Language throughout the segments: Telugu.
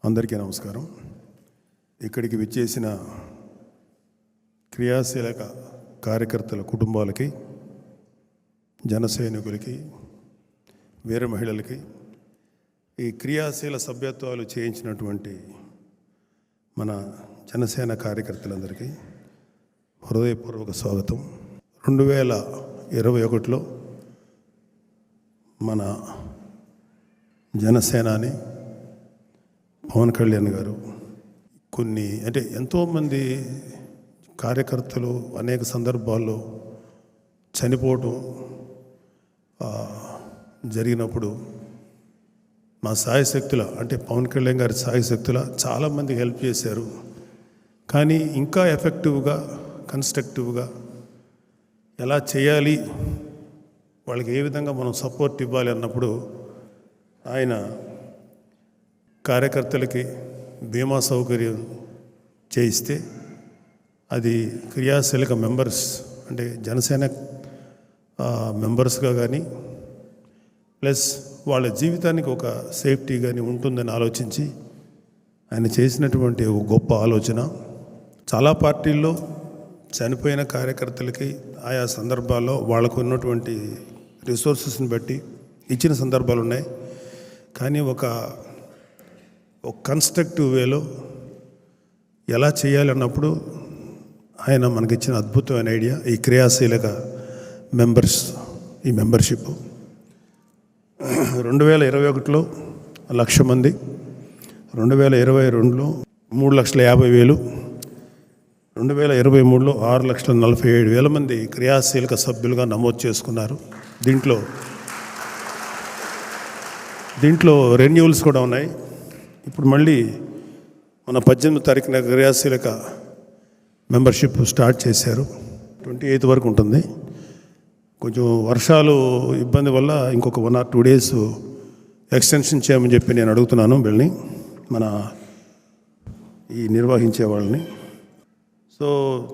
అందరికీ నమస్కారం. ఇక్కడికి విచ్చేసిన క్రియాశీలక కార్యకర్తల కుటుంబాలకి, జన సైనికులకి, వీర మహిళలకి, ఈ క్రియాశీల సభ్యత్వాలు చేయించినటువంటి మన జనసేన కార్యకర్తలందరికీ హృదయపూర్వక స్వాగతం. 2021లో మన జనసేనాని పవన్ కళ్యాణ్ గారు ఎంతోమంది కార్యకర్తలు అనేక సందర్భాల్లో చనిపోవటం జరిగినప్పుడు మా సాయశక్తుల పవన్ కళ్యాణ్ గారి సాయశక్తుల చాలామంది హెల్ప్ చేశారు. కానీ ఇంకా ఎఫెక్టివ్గా, కన్స్ట్రక్టివ్గా ఎలా చేయాలి, వాళ్ళకి ఏ విధంగా మనం సపోర్ట్ ఇవ్వాలి అన్నప్పుడు ఆయన కార్యకర్తలకి బీమా సౌకర్యం చేయిస్తే అది క్రియాశీలక మెంబర్స్ జనసేన మెంబర్స్గా కానీ ప్లస్ వాళ్ళ జీవితానికి ఒక సేఫ్టీ కానీ ఉంటుందని ఆలోచించి ఆయన చేసినటువంటి ఒక గొప్ప ఆలోచన. చాలా పార్టీల్లో చనిపోయిన కార్యకర్తలకి ఆయా సందర్భాల్లో వాళ్ళకు ఉన్నటువంటి రిసోర్సెస్ని బట్టి ఇచ్చిన సందర్భాలు ఉన్నాయి. కానీ ఒక కన్స్ట్రక్టివ్ వేలో ఎలా చేయాలి అన్నప్పుడు ఆయన మనకిచ్చిన అద్భుతమైన ఐడియా ఈ క్రియాశీలక ఈ మెంబర్షిప్. 2021లో 1,00,000 మంది, 2022లో 3,50,000, 2023లో 6,47,000 మంది క్రియాశీలక సభ్యులుగా నమోదు చేసుకున్నారు. దీంట్లో రెన్యూవల్స్ కూడా ఉన్నాయి. ఇప్పుడు మళ్ళీ మన 18వ తారీఖున క్రియాశీలక మెంబర్షిప్ స్టార్ట్ చేశారు. 28 వరకు ఉంటుంది. కొంచెం వర్షాలు ఇబ్బంది వల్ల ఇంకొక 1 or 2 days ఎక్స్టెన్షన్ చేయమని చెప్పి నేను అడుగుతున్నాను వీళ్ళని, మన ఈ నిర్వహించే వాళ్ళని. సో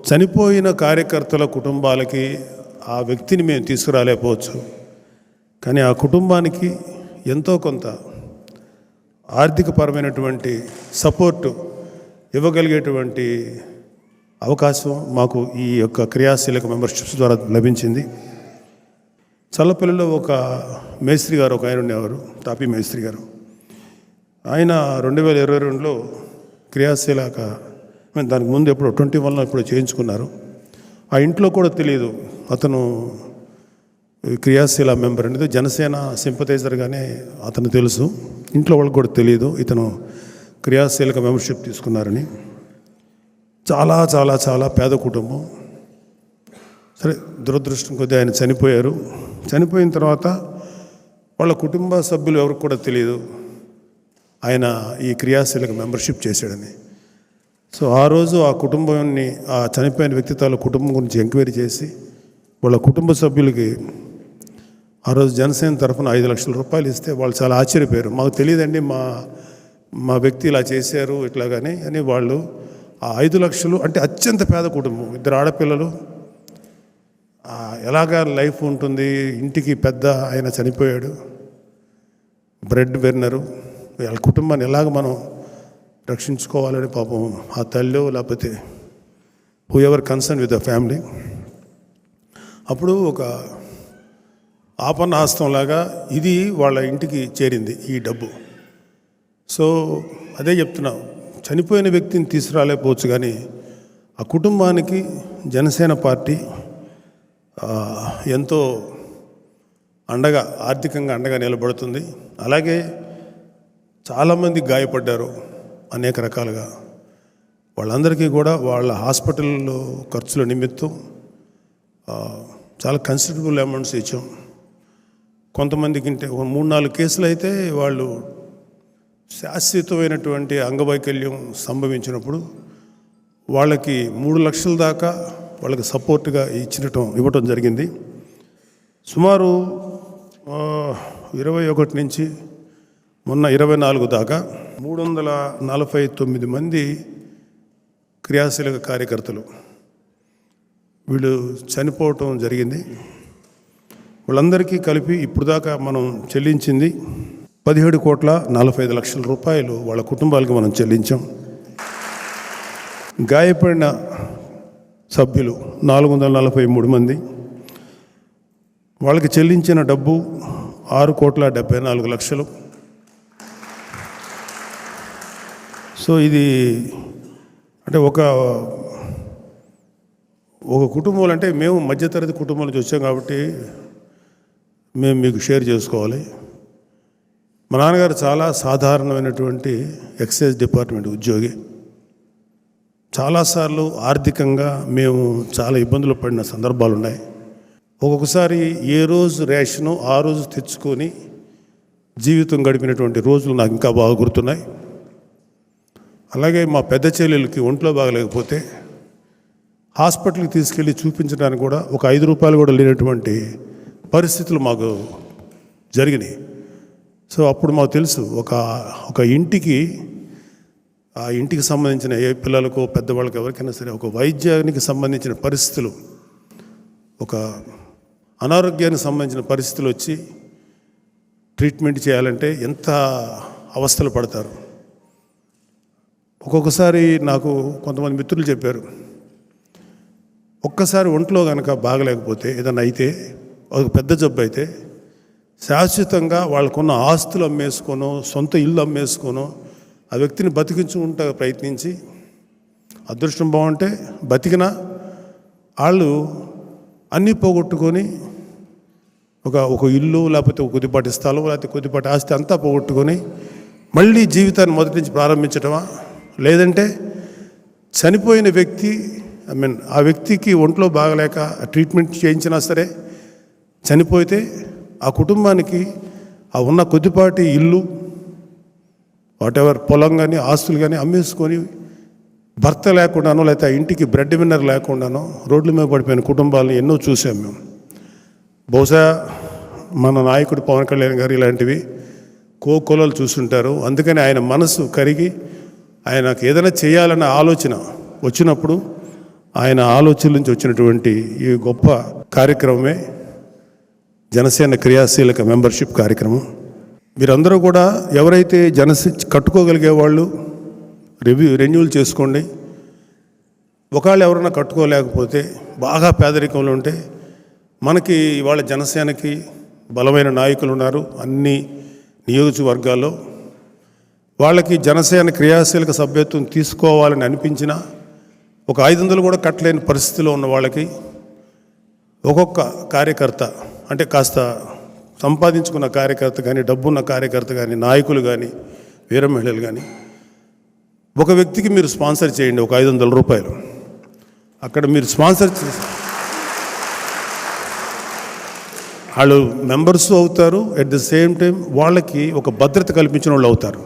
చనిపోయిన కార్యకర్తల కుటుంబాలకి ఆ వ్యక్తిని మేము తీసుకురాలేకపోవచ్చు, కానీ ఆ కుటుంబానికి ఎంతో కొంత ఆర్థికపరమైనటువంటి సపోర్టు ఇవ్వగలిగేటువంటి అవకాశం మాకు ఈ యొక్క క్రియాశీలక మెంబర్షిప్స్ ద్వారా లభించింది. చల్లపల్లిలో ఒక మేస్త్రి గారు ఆయన ఉండేవారు, తాపీ మేస్త్రి గారు. ఆయన 2022లో క్రియాశీలక దానికి ముందు ఎప్పుడో 21లో ఇప్పుడు చేయించుకున్నారు. ఆ ఇంట్లో కూడా తెలియదు అతను క్రియాశీల మెంబర్ అనేది, జనసేన సింపథైజర్గానే అతను తెలుసు. ఇంట్లో వాళ్ళకి కూడా తెలియదు ఇతను క్రియాశీలక మెంబర్షిప్ తీసుకున్నారని. చాలా చాలా చాలా పేద కుటుంబం. సరే, దురదృష్టం కొద్దీ ఆయన చనిపోయారు. చనిపోయిన తర్వాత వాళ్ళ కుటుంబ సభ్యులు ఎవరికి కూడా తెలియదు ఆయన ఈ క్రియాశీలక మెంబర్షిప్ చేశాడని. సో ఆ రోజు ఆ కుటుంబాన్ని, ఆ చనిపోయిన వ్యక్తి తాలూ కుటుంబం గురించి ఎంక్వైరీ చేసి వాళ్ళ కుటుంబ సభ్యులకి ఆ రోజు జనసేన తరఫున 5 లక్షల రూపాయలు ఇస్తే వాళ్ళు చాలా ఆశ్చర్యపోయారు. మాకు తెలియదండి, మా వ్యక్తి ఇలా చేశారు ఇట్లాగానే అని. వాళ్ళు ఆ 5 లక్షలు అత్యంత పేద కుటుంబం, 2 ఆడపిల్లలు, ఎలాగా లైఫ్ ఉంటుంది, ఇంటికి పెద్ద ఆయన చనిపోయాడు, బ్రెడ్ వెర్నరు, వాళ్ళ కుటుంబాన్ని ఎలాగ మనం రక్షించుకోవాలని పాపం ఆ తల్లి లేకపోతే who ever concern with the family అప్పుడు ఒక ఆపన్న హస్తంలాగా ఇది వాళ్ళ ఇంటికి చేరింది ఈ డబ్బు. సో అదే చెప్తున్నా, చనిపోయిన వ్యక్తిని తీసుకురాలేకపోవచ్చు, కానీ ఆ కుటుంబానికి జనసేన పార్టీ ఎంతో ఆర్థికంగా అండగా నిలబడుతుంది. అలాగే చాలామంది గాయపడ్డారు అనేక రకాలుగా. వాళ్ళందరికీ కూడా వాళ్ళ హాస్పిటల్లో ఖర్చుల నిమిత్తం చాలా కన్సిడరబుల్ అమౌంట్స్ ఇచ్చాం. కొంతమందికి 3-4 కేసులు అయితే వాళ్ళు శాశ్వతమైనటువంటి అంగవైకల్యం సంభవించినప్పుడు వాళ్ళకి 3 లక్షల దాకా వాళ్ళకి సపోర్ట్గా ఇవ్వటం జరిగింది. సుమారు 21 నుంచి మొన్న 24 దాకా 349 మంది క్రియాశీలక కార్యకర్తలు వీళ్ళు చనిపోవటం జరిగింది. వాళ్ళందరికీ కలిపి ఇప్పుడు దాకా మనం చెల్లించింది 17,45,00,000 వాళ్ళ కుటుంబాలకు మనం చెల్లించాం. గాయపడిన సభ్యులు 443 మంది. వాళ్ళకి చెల్లించిన డబ్బు 6,74,00,000. సో ఇది అంటే ఒక కుటుంబం అంటే మేము మధ్యతరగతి కుటుంబం నుంచి వచ్చాం కాబట్టి మేము మీకు షేర్ చేసుకోవాలి. మా నాన్నగారు చాలా సాధారణమైనటువంటి ఎక్సైజ్ డిపార్ట్మెంట్ ఉద్యోగి. చాలాసార్లు ఆర్థికంగా మేము చాలా ఇబ్బందులు పడిన సందర్భాలు ఉన్నాయి. ఒక్కొక్కసారి ఏ రోజు రేషను ఆ రోజు తెచ్చుకొని జీవితం గడిపినటువంటి రోజులు నాకు ఇంకా బాగా గుర్తున్నాయి. అలాగే మా పెద్ద చెల్లెలకి ఒంట్లో బాగలేకపోతే హాస్పిటల్కి తీసుకెళ్ళి చూపించడానికి కూడా ఒక 5 రూపాయలు కూడా లేనటువంటి పరిస్థితులు మాకు జరిగినాయి. సో అప్పుడు మాకు తెలుసు ఒక ఇంటికి ఆ ఇంటికి సంబంధించిన ఏ పిల్లలకు పెద్దవాళ్ళకి ఎవరికైనా సరే ఒక వైద్యానికి సంబంధించిన పరిస్థితులు, ఒక అనారోగ్యానికి సంబంధించిన పరిస్థితులు వచ్చి ట్రీట్మెంట్ చేయాలంటే ఎంత అవస్థలు పడతారు. ఒక్కొక్కసారి నాకు కొంతమంది మిత్రులు చెప్పారు, ఒక్కసారి ఒంట్లో కనుక బాగలేకపోతే ఏదైనా అయితే ఒక పెద్ద జబ్బు అయితే శాశ్వతంగా వాళ్ళకున్న ఆస్తులు అమ్మేసుకోనో సొంత ఇల్లు అమ్మేసుకోనో ఆ వ్యక్తిని బతికించుకుంటా ప్రయత్నించి అదృష్టం బాగుంటే బతికినా వాళ్ళు అన్నీ పోగొట్టుకొని ఒక ఇల్లు లేకపోతే ఒక కొద్దిపాటి స్థలం లేకపోతే కొద్దిపాటి ఆస్తి అంతా పోగొట్టుకొని మళ్ళీ జీవితాన్ని మొదటి నుంచి ప్రారంభించటమా, లేదంటే చనిపోయిన వ్యక్తి ఆ వ్యక్తికి ఒంట్లో బాగలేక ట్రీట్మెంట్ చేయించినా సరే చనిపోతే ఆ కుటుంబానికి ఆ ఉన్న కొద్దిపాటి ఇల్లు వాటెవర్ పొలం కానీ ఆస్తులు కానీ అమ్మేసుకొని భర్త లేకుండానో లేకపోతే ఆ ఇంటికి బ్రెడ్ విన్నర్ లేకుండానో రోడ్ల మీద పడిపోయిన కుటుంబాలను ఎన్నో చూసాం మేము. బహుశా మన నాయకుడు పవన్ కళ్యాణ్ గారు ఇలాంటివి కోకొలలు చూస్తుంటారు. అందుకని ఆయన మనసు కరిగి ఆయనకు ఏదైనా చేయాలన్న ఆలోచన వచ్చినప్పుడు ఆయన ఆలోచన నుంచి వచ్చినటువంటి ఈ గొప్ప కార్యక్రమమే జనసేన క్రియాశీలక మెంబర్షిప్ కార్యక్రమం. మీరందరూ కూడా ఎవరైతే కట్టుకోగలిగే వాళ్ళు రెన్యూల్ చేసుకోండి. ఒకవేళ ఎవరైనా కట్టుకోలేకపోతే బాగా పేదరికంలో ఉంటే మనకి ఇవాళ జనసేనకి బలమైన నాయకులు ఉన్నారు అన్ని నియోజకవర్గాల్లో. వాళ్ళకి జనసేన క్రియాశీలక సభ్యత్వం తీసుకోవాలని అనిపించినా ఒక 500 కూడా కట్టలేని పరిస్థితిలో ఉన్న వాళ్ళకి ఒక్కొక్క కార్యకర్త అంటే కాస్త సంపాదించుకున్న కార్యకర్త కానీ డబ్బున్న కార్యకర్త కానీ నాయకులు కానీ వీర మహిళలు కానీ ఒక వ్యక్తికి మీరు స్పాన్సర్ చేయండి ఒక 500 రూపాయలు. అక్కడ మీరు స్పాన్సర్ చేసి వాళ్ళు మెంబర్స్ అవుతారు. ఎట్ ద సేమ్ టైం వాళ్ళకి ఒక భద్రత కల్పించిన వాళ్ళు అవుతారు.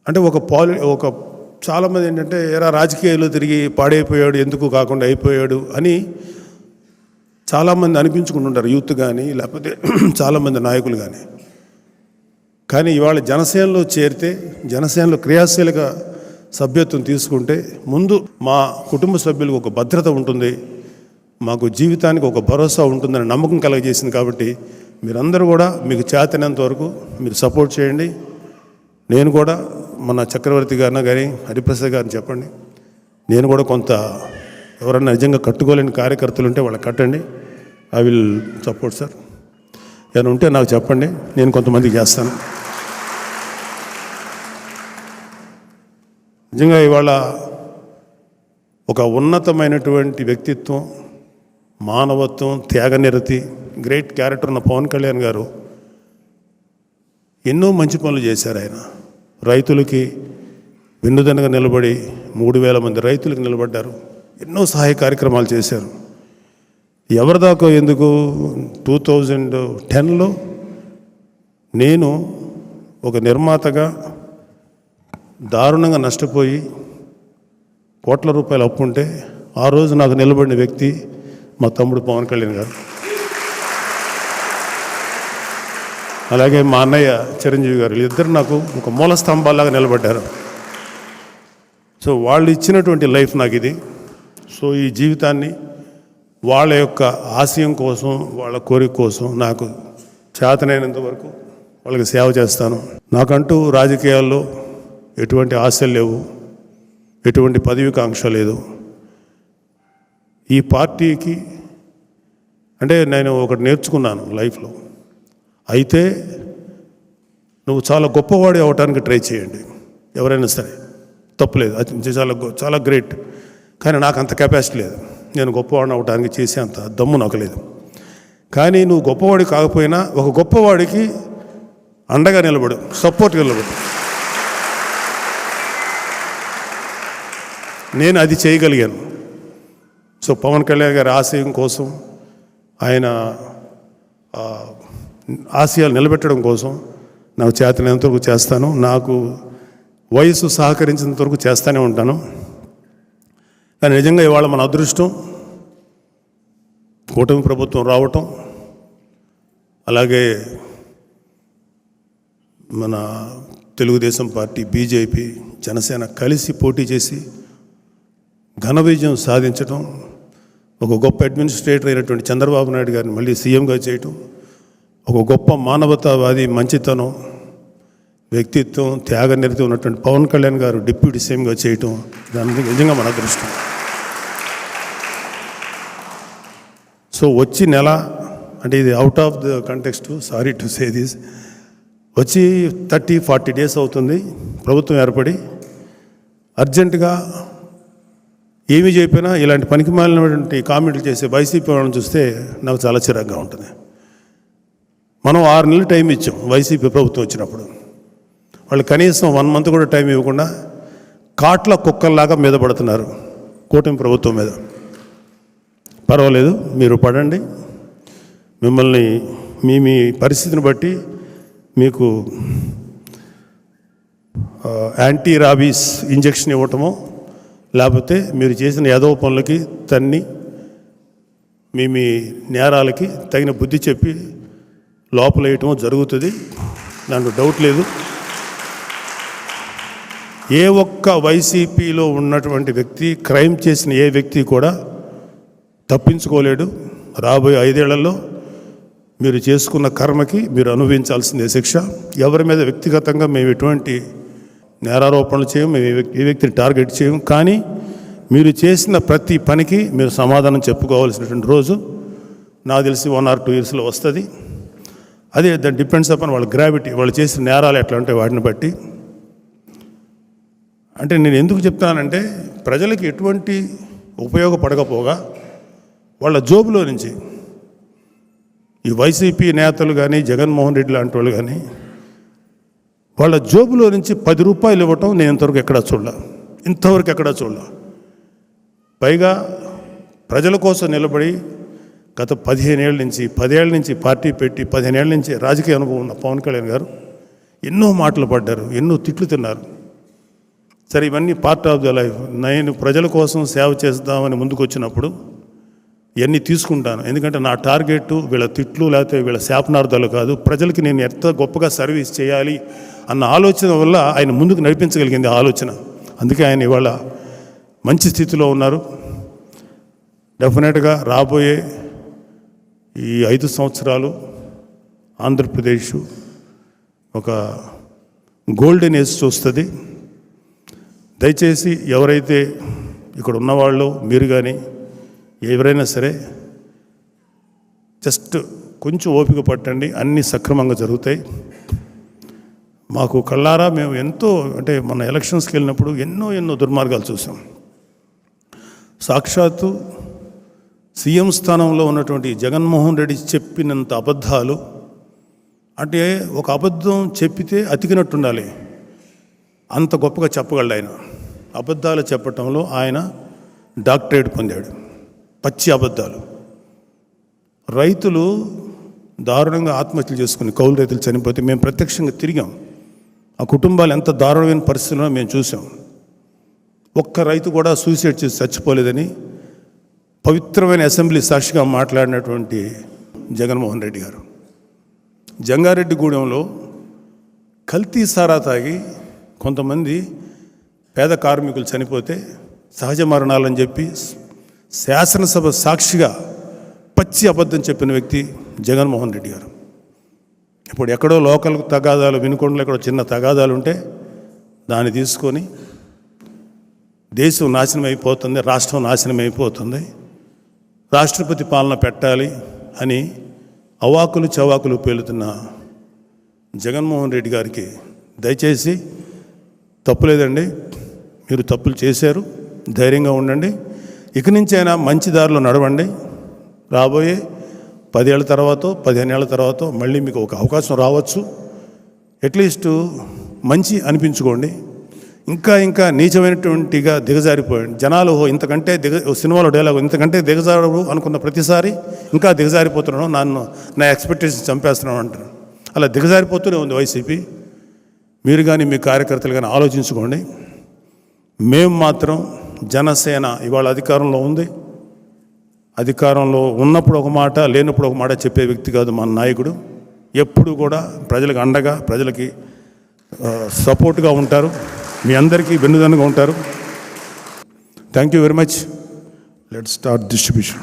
అంటే ఒక చాలామంది ఏంటంటే రాజకీయాల్లో తిరిగి పాడైపోయాడు ఎందుకు కాకుండా అయిపోయాడు అని చాలామంది అనిపించుకుంటుంటారు, యూత్ కానీ లేకపోతే చాలామంది నాయకులు కానీ. కానీ ఇవాళ జనసేనలో చేరితే జనసేనలో క్రియాశీలక సభ్యత్వం తీసుకుంటే ముందు మా కుటుంబ సభ్యులకు ఒక భద్రత ఉంటుంది, మాకు జీవితానికి ఒక భరోసా ఉంటుందని నమ్మకం కలగజేసింది. కాబట్టి మీరందరూ కూడా మీకు చేతనంత వరకు మీరు సపోర్ట్ చేయండి. నేను కూడా మన చక్రవర్తి గారిన కానీ హరిప్రసాద్ గారిని చెప్పండి, నేను కూడా కొంత ఎవరన్నా నిజంగా కట్టుకోలేని కార్యకర్తలు ఉంటే వాళ్ళకి కట్టండి. I will support sir. ఏమైనా ఉంటే నాకు చెప్పండి, నేను కొంతమందికి చేస్తాను. నిజంగా ఇవాళ ఒక ఉన్నతమైనటువంటి వ్యక్తిత్వం, మానవత్వం, త్యాగనిరతి, గ్రేట్ క్యారెక్టర్ ఉన్న పవన్ కళ్యాణ్ గారు ఎన్నో మంచి పనులు చేశారు. ఆయన రైతులకి వెన్నుదన్నుగా నిలబడి 3,000 మంది రైతులకు నిలబడ్డారు. ఎన్నో సహాయ కార్యక్రమాలు చేశారు. ఎవరిదాకా ఎందుకు 2010లో నేను ఒక నిర్మాతగా దారుణంగా నష్టపోయి కోట్ల రూపాయలు అప్పు ఉంటే ఆ రోజు నాకు నిలబడిన వ్యక్తి మా తమ్ముడు పవన్ కళ్యాణ్ గారు. అలాగే మా అన్నయ్య చిరంజీవి గారు, వీళ్ళిద్దరు నాకు ఒక మూల స్తంభాలాగా నిలబడ్డారు. సో వాళ్ళు ఇచ్చినటువంటి లైఫ్ నాకు ఇది. సో ఈ జీవితాన్ని వాళ్ళ యొక్క ఆశయం కోసం, వాళ్ళ కోరిక కోసం నాకు చేతనైనంత వరకు వాళ్ళకి సేవ చేస్తాను. నాకంటూ రాజకీయాల్లో ఎటువంటి ఆశలు లేవు, ఎటువంటి పదవికాంక్ష లేదు. ఈ పార్టీకి అంటే నేను ఒకటి నేర్చుకున్నాను లైఫ్లో, అయితే నువ్వు చాలా గొప్పవాడి అవ్వటానికి ట్రై చేయండి, ఎవరైనా సరే తప్పులేదు, అది చాలా గ్రేట్. కానీ నాకు అంత కెపాసిటీ లేదు, నేను గొప్పవాడిని అవ్వడానికి చేసే అంత దమ్ము నాకు లేదు. కానీ నువ్వు గొప్పవాడి కాకపోయినా ఒక గొప్పవాడికి అండగా నిలబడు, సపోర్ట్గా నిలబడు. నేను అది చేయగలిగాను. సో పవన్ కళ్యాణ్ గారి ఆశయం కోసం, ఆయన ఆశయాలు నిలబెట్టడం కోసం నాకు చేతనైనంతవరకు చేస్తాను. నాకు వయసు సహకరించినంత వరకు చేస్తూనే ఉంటాను. కానీ నిజంగా ఇవాళ మన అదృష్టం కూటమి ప్రభుత్వం రావటం, అలాగే మన తెలుగుదేశం పార్టీ, బీజేపీ, జనసేన కలిసి పోటీ చేసి ఘన విజయం సాధించడం, ఒక గొప్ప అడ్మినిస్ట్రేటర్ అయినటువంటి చంద్రబాబు నాయుడు గారిని మళ్ళీ సీఎంగా చేయటం, ఒక గొప్ప మానవతావాది, మంచితనం, వ్యక్తిత్వం, త్యాగనిరతి ఉన్నటువంటి పవన్ కళ్యాణ్ గారు డిప్యూటీ సీఎంగా చేయటం, దానికి నిజంగా మన అదృష్టం. సో వచ్చి నెల అంటే ఇది out of the context, sorry to say this, వచ్చి 30-40 డేస్ అవుతుంది ప్రభుత్వం ఏర్పడి. అర్జెంటుగా ఏమి చెప్పినా ఇలాంటి పనికి మాలినటువంటి కామెంట్లు చేసే వైసీపీ వాళ్ళని చూస్తే నాకు చాలా చిరాగ్గా ఉంటుంది. మనం 6 నెలలు టైం ఇచ్చాం వైసీపీ ప్రభుత్వం వచ్చినప్పుడు, వాళ్ళు కనీసం 1 మంత్ కూడా టైం ఇవ్వకుండా కాట్ల కుక్కల్లాగా మీద పడుతున్నారు కూటమి ప్రభుత్వం మీద. పర్వాలేదు, మీరు పడండి, మిమ్మల్ని మీ పరిస్థితిని బట్టి మీకు యాంటీ రాబీస్ ఇంజెక్షన్ ఇవ్వటమో, లేకపోతే మీరు చేసిన యాదవ పనులకి తన్ని మీ నేరాలకి తగిన బుద్ధి చెప్పి లోపల వేయటమో జరుగుతుంది, దాంట్లో డౌట్ లేదు. ఏ ఒక్క వైసీపీలో ఉన్నటువంటి వ్యక్తి, క్రైమ్ చేసిన ఏ వ్యక్తి కూడా తప్పించుకోలేడు. రాబోయే 5 ఏళ్లలో మీరు చేసుకున్న కర్మకి మీరు అనుభవించాల్సిందే శిక్ష. ఎవరి మీద వ్యక్తిగతంగా మేము ఎటువంటి నేరారోపణలు చేయం, మేము ఏ వ్యక్తిని టార్గెట్ చేయం. కానీ మీరు చేసిన ప్రతి పనికి మీరు సమాధానం చెప్పుకోవాల్సినటువంటి రోజు నాకు తెలిసి 1 or 2 yearsలో వస్తుంది. అదే దట్ డిపెండ్స్ అపాన్ వాళ్ళ గ్రావిటీ, వాళ్ళు చేసిన నేరాలు ఎట్లా ఉంటాయి వాటిని బట్టి. అంటే నేను ఎందుకు చెప్తానంటే, ప్రజలకి ఎటువంటి ఉపయోగపడకపోగా వాళ్ళ జోబులో నుంచి ఈ వైసీపీ నేతలు కానీ, జగన్మోహన్ రెడ్డి లాంటి వాళ్ళు కానీ, వాళ్ళ జోబులో నుంచి 10 రూపాయలు ఇవ్వటం నేను ఇంతవరకు ఎక్కడా చూడలే. పైగా ప్రజల కోసం నిలబడి గత 15 ఏళ్ళ నుంచి, 10 ఏళ్ళ నుంచి పార్టీ పెట్టి 15 ఏళ్ళ నుంచి రాజకీయ అనుభవం ఉన్న పవన్ కళ్యాణ్ గారు ఎన్నో మాటలు పడ్డారు, ఎన్నో తిట్లు తిన్నారు. సరే, ఇవన్నీ పార్ట్ ఆఫ్ ద లైఫ్. నేను ప్రజల కోసం సేవ చేద్దామని ముందుకు వచ్చినప్పుడు ఇవన్నీ తీసుకుంటాను. ఎందుకంటే నా టార్గెట్ వీళ్ళ తిట్లు లేకపోతే వీళ్ళ శాపనార్థాలు కాదు, ప్రజలకి నేను ఎంత గొప్పగా సర్వీస్ చేయాలి అన్న ఆలోచన వల్ల ఆయన ముందుకు నడిపించగలిగింది ఆలోచన. అందుకే ఆయన ఇవాళ మంచి స్థితిలో ఉన్నారు. డెఫినెట్గా రాబోయే ఈ 5 సంవత్సరాలు ఆంధ్రప్రదేశ్ ఒక గోల్డెన్ ఏజ్ చూస్తుంది. దయచేసి ఎవరైతే ఇక్కడ ఉన్నవాళ్ళు, మీరు కానీ ఎవరైనా సరే జస్ట్ కొంచెం ఓపిక పట్టండి, అన్నీ సక్రమంగా జరుగుతాయి. మాకు కళ్ళారా మేము ఎంతో, అంటే మన ఎలక్షన్స్కి వెళ్ళినప్పుడు ఎన్నో దుర్మార్గాలు చూసాం. సాక్షాత్తు సీఎం స్థానంలో ఉన్నటువంటి జగన్మోహన్ రెడ్డి చెప్పినంత అబద్ధాలు, అంటే ఒక అబద్ధం చెప్పితే అతికినట్టుండాలి, అంత గొప్పగా చెప్పగలడు ఆయన. అబద్ధాలు చెప్పటంలో ఆయన డాక్టరేట్ పొందాడు. పచ్చి అబద్ధాలు. రైతులు దారుణంగా ఆత్మహత్యలు చేసుకుని, కౌలు రైతులు చనిపోతే మేము ప్రత్యక్షంగా తిరిగాం. ఆ కుటుంబాలు ఎంత దారుణమైన పరిస్థితుల్లో మేము చూసాం. ఒక్క రైతు కూడా సూసైడ్ చేసి చచ్చిపోలేదని పవిత్రమైన అసెంబ్లీ సాక్షిగా మాట్లాడినటువంటి జగన్మోహన్ రెడ్డి గారు. జంగారెడ్డిగూడెంలో కల్తీ సారా తాగి కొంతమంది పేద కార్మికులు చనిపోతే సహజ మరణాలని చెప్పి శాసనసభ సాక్షిగా పచ్చి అబద్ధం చెప్పిన వ్యక్తి జగన్మోహన్ రెడ్డి గారు. ఇప్పుడు ఎక్కడో లోకల్ తగాదాలు, వినుకొండలో ఎక్కడో చిన్న తగాదాలు ఉంటే దాన్ని తీసుకొని దేశం నాశనం అయిపోతుంది, రాష్ట్రం నాశనం అయిపోతుంది, రాష్ట్రపతి పాలన పెట్టాలి అని అవాకులు చవాకులు పేలుతున్న జగన్మోహన్ రెడ్డి గారికి దయచేసి తప్పులేదండి, మీరు తప్పులు చేశారు, ధైర్యంగా ఉండండి, ఇక నుంచైనా మంచి దారిలో నడవండి. రాబోయే 10 ఏళ్ళ తర్వాత 15 ఏళ్ళ తర్వాత మళ్ళీ మీకు ఒక అవకాశం రావచ్చు. అట్లీస్ట్ మంచి అనిపించుకోండి. ఇంకా నీచమైనటువంటిగా దిగజారిపోయండి. జనాలు ఇంతకంటే సినిమాలో డైలాగ్ ఇంతకంటే దిగజారు అనుకున్న ప్రతిసారి ఇంకా దిగజారిపోతున్నాను, నా ఎక్స్పెక్టేషన్ చంపేస్తున్నాను అంటారు. అలా దిగజారిపోతూనే ఉంది వైసీపీ. మీరు కానీ మీ కార్యకర్తలు కానీ ఆలోచించుకోండి. మేము మాత్రం జనసేన ఇవాళ అధికారంలో ఉంది. అధికారంలో ఉన్నప్పుడు ఒక మాట, లేనప్పుడు ఒక మాట చెప్పే వ్యక్తి కాదు మన నాయకుడు. ఎప్పుడు కూడా ప్రజలకు అండగా, ప్రజలకి సపోర్ట్గా ఉంటారు, మీ అందరికీ వెన్నుదన్నుగా ఉంటారు. Thank you very much. Let's start distribution.